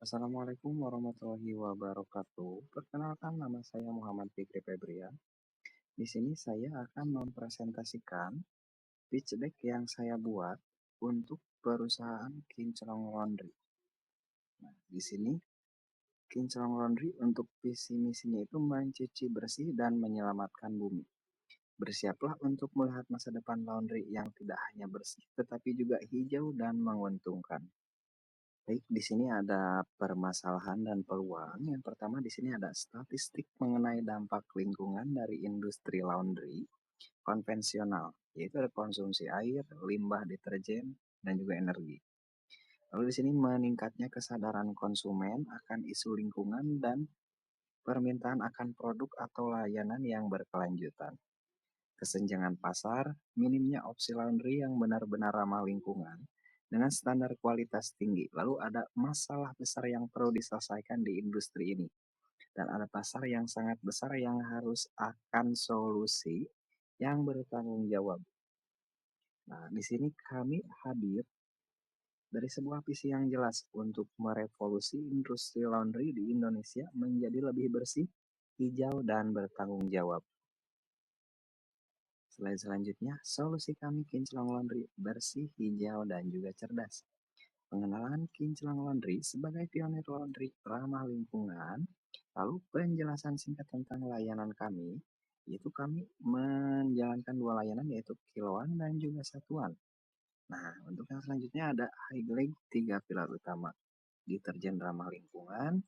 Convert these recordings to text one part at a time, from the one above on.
Assalamualaikum warahmatullahi wabarakatuh. Perkenalkan, nama saya Muhammad Fikri Febrian. Di sini saya akan mempresentasikan pitch deck yang saya buat untuk perusahaan Kinclong Laundry. Nah, di sini Kinclong Laundry untuk visi misinya itu mencuci bersih dan menyelamatkan bumi. Bersiaplah untuk melihat masa depan laundry yang tidak hanya bersih, tetapi juga hijau dan menguntungkan. Baik, di sini ada permasalahan dan peluang. Yang pertama di sini ada statistik mengenai dampak lingkungan dari industri laundry konvensional, yaitu ada konsumsi air, limbah deterjen, dan juga energi. Lalu di sini meningkatnya kesadaran konsumen akan isu lingkungan dan permintaan akan produk atau layanan yang berkelanjutan. Kesenjangan pasar, minimnya opsi laundry yang benar-benar ramah lingkungan dengan standar kualitas tinggi. Lalu ada masalah besar yang perlu diselesaikan di industri ini. Dan ada pasar yang sangat besar yang harus akan solusi yang bertanggung jawab. Nah, di sini kami hadir dari sebuah visi yang jelas untuk merevolusi industri laundry di Indonesia menjadi lebih bersih, hijau, dan bertanggung jawab. Slide selanjutnya, solusi kami Kinclong Laundry bersih, hijau, dan juga cerdas. Pengenalan Kinclong Laundry sebagai pionir laundry ramah lingkungan, lalu penjelasan singkat tentang layanan kami, yaitu kami menjalankan dua layanan yaitu kiloan dan juga satuan. Nah, untuk yang selanjutnya ada highlight 3 pilar utama. Deterjen ramah lingkungan.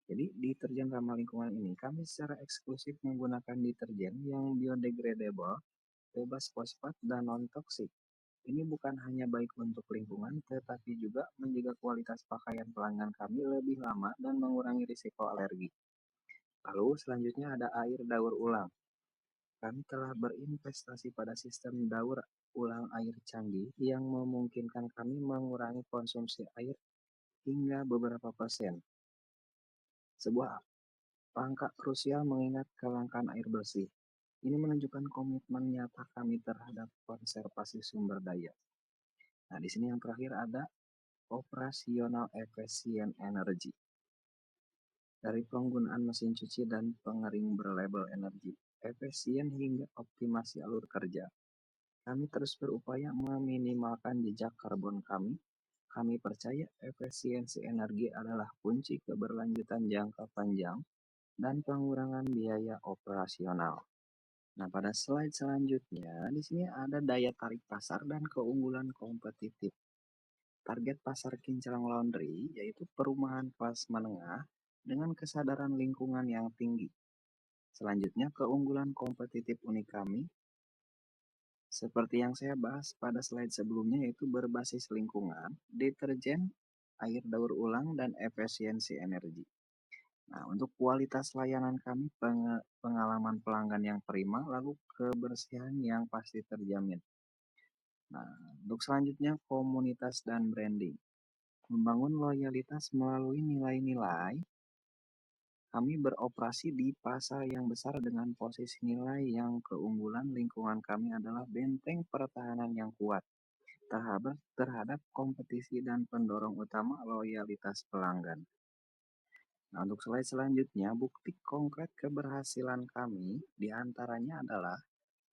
Jadi, deterjen ramah lingkungan ini kami secara eksklusif menggunakan deterjen yang biodegradable, bebas fosfat, dan non-toksik. Ini bukan hanya baik untuk lingkungan, tetapi juga menjaga kualitas pakaian pelanggan kami lebih lama dan mengurangi risiko alergi. Lalu selanjutnya ada air daur ulang. Kami telah berinvestasi pada sistem daur ulang air canggih yang memungkinkan kami mengurangi konsumsi air hingga beberapa persen. Sebuah angka krusial mengingat kelangkaan air bersih. Ini menunjukkan komitmen nyata kami terhadap konservasi sumber daya. Nah, di sini yang terakhir ada operasional efisien energi. Dari penggunaan mesin cuci dan pengering berlabel energi efisien hingga optimasi alur kerja. Kami terus berupaya meminimalkan jejak karbon kami. Kami percaya efisiensi energi adalah kunci keberlanjutan jangka panjang dan pengurangan biaya operasional. Nah, pada slide selanjutnya, di sini ada daya tarik pasar dan keunggulan kompetitif. Target pasar Kinclong Laundry yaitu perumahan kelas menengah dengan kesadaran lingkungan yang tinggi. Selanjutnya, keunggulan kompetitif unik kami, seperti yang saya bahas pada slide sebelumnya, yaitu berbasis lingkungan, deterjen, air daur ulang, dan efisiensi energi. Nah, untuk kualitas layanan kami, pengalaman pelanggan yang prima, lalu kebersihan yang pasti terjamin. Nah, untuk selanjutnya komunitas dan branding. Membangun loyalitas melalui nilai-nilai. Kami beroperasi di pasar yang besar dengan posisi nilai yang keunggulan lingkungan kami adalah benteng pertahanan yang kuat terhadap kompetisi dan pendorong utama loyalitas pelanggan. Nah, untuk slide selanjutnya, bukti konkret keberhasilan kami diantaranya adalah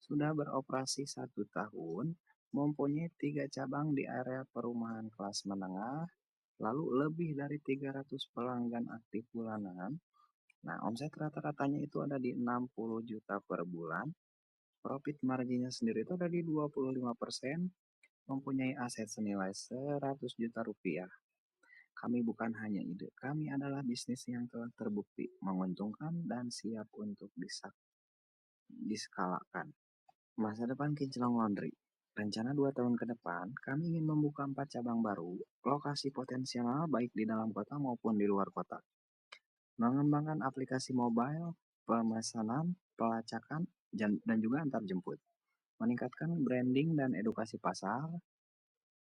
sudah beroperasi 1 tahun, mempunyai 3 cabang di area perumahan kelas menengah, lalu lebih dari 300 pelanggan aktif bulanan. Nah, omset rata-ratanya itu ada di 60 juta per bulan, profit marginnya sendiri itu ada di 25%, mempunyai aset senilai 100 juta rupiah. Kami bukan hanya ide, kami adalah bisnis yang telah terbukti, menguntungkan, dan siap untuk diskalakan. Masa depan Kinclong Laundry. Rencana 2 tahun ke depan, kami ingin membuka 4 cabang baru, lokasi potensial baik di dalam kota maupun di luar kota. Mengembangkan aplikasi mobile, pemesanan, pelacakan, dan juga antar jemput. Meningkatkan branding dan edukasi pasar.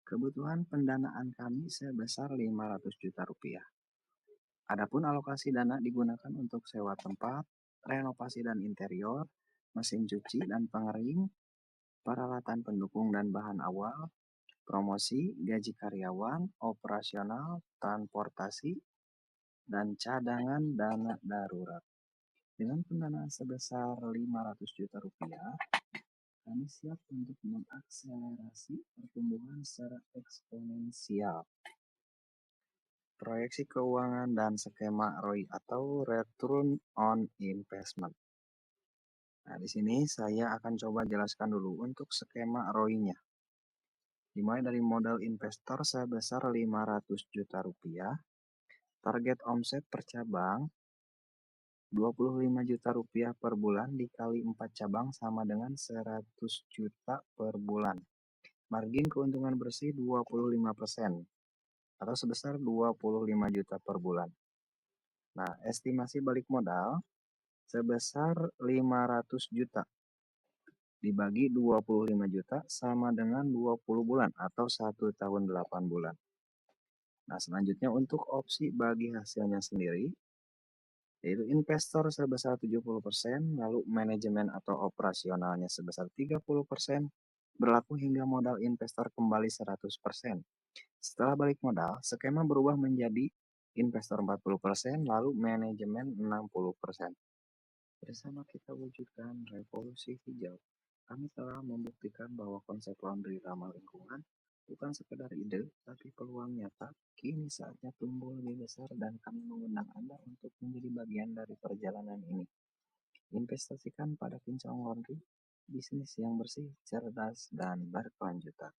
Kebutuhan pendanaan kami sebesar 500 juta rupiah. Adapun alokasi dana digunakan untuk sewa tempat, renovasi dan interior, mesin cuci dan pengering, peralatan pendukung dan bahan awal, promosi, gaji karyawan, operasional, transportasi, dan cadangan dana darurat. Dengan pendanaan sebesar 500 juta rupiah, kami siap untuk mengakselerasi pertumbuhan secara eksponensial. Proyeksi keuangan dan skema ROI atau Return on Investment. Nah, di sini saya akan coba jelaskan dulu untuk skema ROI-nya. Dimulai dari modal investor sebesar 500 juta rupiah, target omset per cabang 25 juta rupiah per bulan dikali 4 cabang sama dengan 100 juta per bulan. Margin keuntungan bersih 25% atau sebesar 25 juta per bulan. Nah, estimasi balik modal sebesar 500 juta dibagi 25 juta sama dengan 20 bulan atau 1 tahun 8 bulan. Nah, selanjutnya untuk opsi bagi hasilnya sendiri, yaitu investor sebesar 70%, lalu manajemen atau operasionalnya sebesar 30%, berlaku hingga modal investor kembali 100%. Setelah balik modal, skema berubah menjadi investor 40%, lalu manajemen 60%. Bersama kita wujudkan revolusi hijau, kami telah membuktikan bahwa konsep laundry ramah lingkungan bukan sekedar ide, tapi peluang nyata. Kini saatnya tumbuh lebih besar dan kami mengundang Anda untuk menjadi bagian dari perjalanan ini. Investasikan pada Kinclong Laundry, bisnis yang bersih, cerdas, dan berkelanjutan.